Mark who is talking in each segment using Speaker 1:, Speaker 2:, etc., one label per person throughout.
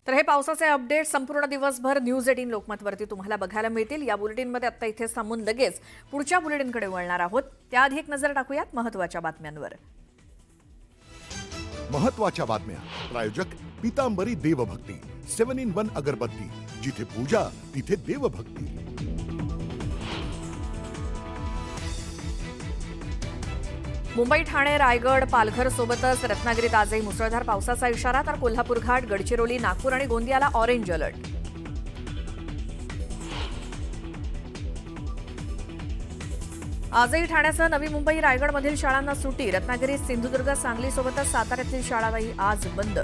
Speaker 1: तर हे पावसाचे अपडेट संपूर्ण दिवसभर न्यूज 18 लोकमतवरती तुम्हाला बघायला मिळतील। या बुलेटिनमध्ये आता इथे थांबून लगेच पुढच्या बुलेटिनकडे वळणार आहोत। त्याआधी एक नजर टाकूयात महत्त्वाच्या बातम्यांवर।
Speaker 2: महत्त्वाच्या बातम्या प्रायोजक पीतांबरी देवभक्ती 7-in-1 अगरबत्ती, जिथे पूजा तिथे देवभक्ती।
Speaker 1: मुंबई, ठाणे, रायगड, पालघर सोबतच रत्नागिरीत आजही मुसळधार पावसाचा इशारा, तर कोल्हापूर घाट, गडचिरोली, नागपूर आणि गोंदियाला ऑरेंज अलर्ट। आजही ठाण्यासह नवी मुंबई, रायगडमधील शाळांना सुट्टी। रत्नागिरी, सिंधुदुर्ग, सांगली सोबतच साताऱ्यातील शाळाही आज बंद।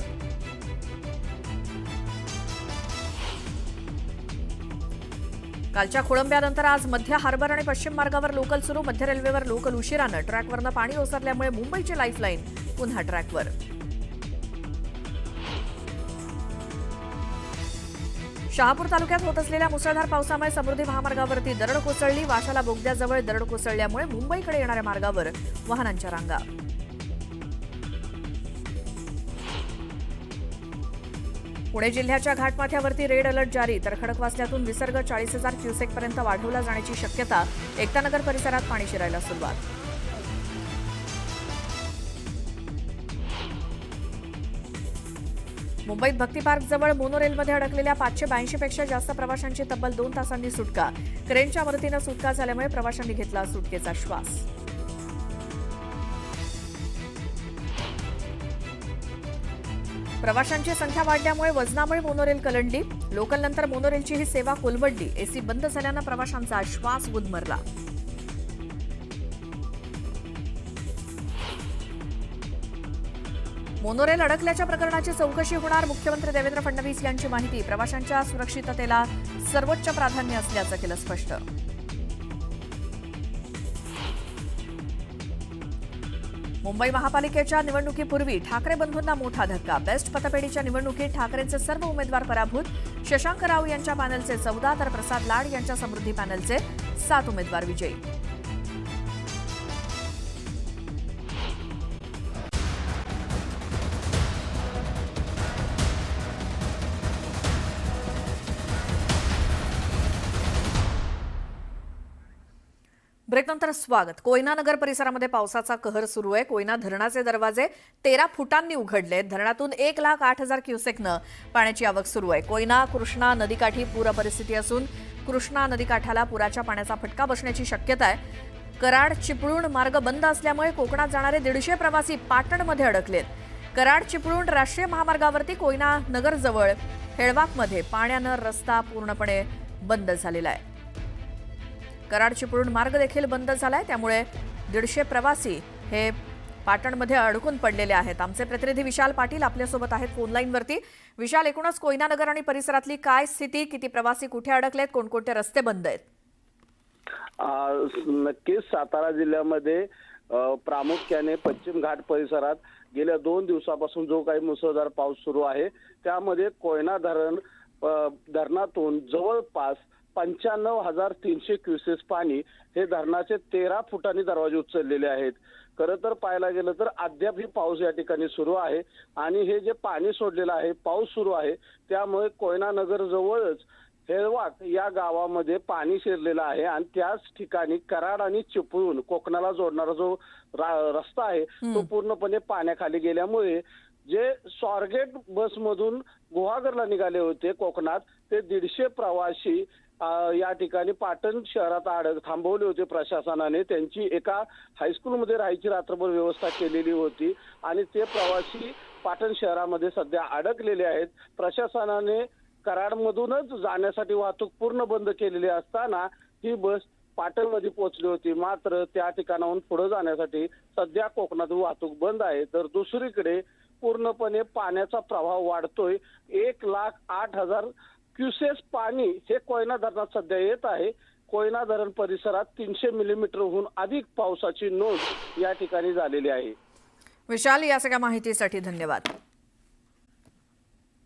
Speaker 1: कालच्या खोळंब्यानंतर आज मध्य हार्बर आणि पश्चिम मार्गावर लोकल सुरू। मध्य रेल्वेवर लोकल उशिरानं, ट्रॅकवरनं पाणी ओसरल्यामुळे मुंबईची लाईफलाईन पुन्हा ट्रॅकवर। शहापूर तालुक्यात होत असलेल्या मुसळधार पावसामुळे समृद्धी महामार्गावरती दरड कोसळली। वाशाला बोगद्याजवळ दरड कोसळल्यामुळे मुंबईकडे येणाऱ्या मार्गावर वाहनांच्या रांगा। पुणे जिल्ह्याच्या घाटमाथ्यावरती रेड अलर्ट जारी, तर खडकवासल्यातून विसर्ग 40,000 क्युसेकपर्यंत वाढवला जाण्याची शक्यता। एकतानगर परिसरात पाणी शिरायला सुरुवात। मुंबईत भक्ती पार्कजवळ मोनोरेलमध्ये अडकलेल्या 582 पेक्षा जास्त प्रवाशांची तब्बल 2 तासांनी सुटका। क्रेनच्या मदतीनं सुटका झाल्यामुळे प्रवाशांनी घेतला सुटकेचा श्वास। प्रवाशांची संख्या वाढल्यामुळे वजनामुळे मोनोरेल कलंडली। लोकलनंतर मोनोरेलची ही सेवा कोलमडली। एसी बंद झाल्यानं प्रवाशांचा श्वास गुदमरला। मोनोरेल अडकल्याच्या प्रकरणाची चौकशी होणार। मुख्यमंत्री देवेंद्र फडणवीस यांची माहिती। प्रवाशांच्या सुरक्षिततेला सर्वोच्च प्राधान्य असल्याचं केलं स्पष्ट। मुंबई महापालिकेच्या निवडणुकीपूर्वी ठाकरे बंधूंना मोठा धक्का। बेस्ट पतपेढीच्या निवडणुकीत ठाकरेंचे सर्व उमेदवार पराभूत। शशांक राव यांच्या पॅनलचे 14 तर प्रसाद लाड यांच्या समृद्धी पॅनलचे 7 उमेदवार विजयी। ब्रेकनंतर स्वागत। कोयना नगर परिसरामध्ये पावसाचा कहर सुरू आहे। कोयना धरणाचे दरवाजे 13 फुटांनी उघडले। धरणातून 1,08,000 क्युसेकनं पाण्याची आवक सुरू आहे। कोयना कृष्णा नदीकाठी पूर परिस्थिती असून कृष्णा नदीकाठाला पुराच्या पाण्याचा फटका बसण्याची शक्यता आहे। कराड चिपळूण मार्ग बंद असल्यामुळे कोकणात जाणारे 150 प्रवासी पाटणमध्ये अडकलेत। कराड चिपळूण राष्ट्रीय महामार्गावरती कोयना नगरजवळ हेळवाकमध्ये पाण्यानं रस्ता पूर्णपणे बंद झालेला आहे। कराड चिपळूण मार्ग देखील बंद झालाय, त्यामुळे 150 प्रवासी हे पाटणमध्ये अडकून पडलेले आहेत। आमचे प्रतिनिधी विशाल पाटील आपल्यासोबत आहेत फोन लाईनवरती। विशाल, एकूणच कोयना नगर आणि परिसरातली काय स्थिती, किती प्रवासी कुठे अडकलेत, कोणकोणते रस्ते बंद आहेत?
Speaker 3: नक्कीच सातारा जिल्ह्यामध्ये प्रामुख्याने पश्चिम घाट परिसरात गेल्या 2 दिवसापासून जो काही मुसळधार पाऊस सुरू आहे, त्यामध्ये कोयना धरणातून जवळपास 95,300 क्युसेस पाणी हे धरणाचे 13 फुटांनी दरवाजे उचललेले आहेत। खरं तर पाहायला गेलं तर अद्यापही पाऊस या ठिकाणी सुरू आहे आणि हे जे पाणी सोडलेलं आहे, पाऊस सुरू आहे, त्यामुळे कोयना नगर जवळच हेळवाक या गावामध्ये पाणी शिरलेलं आहे आणि त्याच ठिकाणी कराड आणि चिपळूण कोकणाला जोडणारा जो रस्ता आहे तो पूर्णपणे पाण्याखाली गेल्यामुळे जे स्वारगेट बसमधून गुहागरला निघाले होते कोकणात, ते 150 प्रवासी या ठिकाणी पाटण शहरात थांबवले होते प्रशासनाने। त्यांची एका हायस्कूलमध्ये राहायची रात्रभर व्यवस्था केलेली होती आणि ते प्रवासी पाटण शहरामध्ये सध्या अडकलेले आहेत। प्रशासनाने कराडमधूनच जाण्यासाठी वाहतूक पूर्ण बंद केलेली असताना ही बस पाटणमध्ये पोहोचली होती, मात्र त्या ठिकाणाहून पुढे जाण्यासाठी सध्या कोकणात वाहतूक बंद आहे। तर दुसरीकडे पूर्णपणे पाण्याचा प्रवाह वाढतोय। 1,08,000 क्युसेस पाणी हे कोयना धरणात सध्या येत आहे। कोयना धरण परिसरात 300 मिलीमीटरहून अधिक पावसाची नोंद या ठिकाणी झालेली आहे।
Speaker 1: विशाल, या सगळ्या माहितीसाठी धन्यवाद।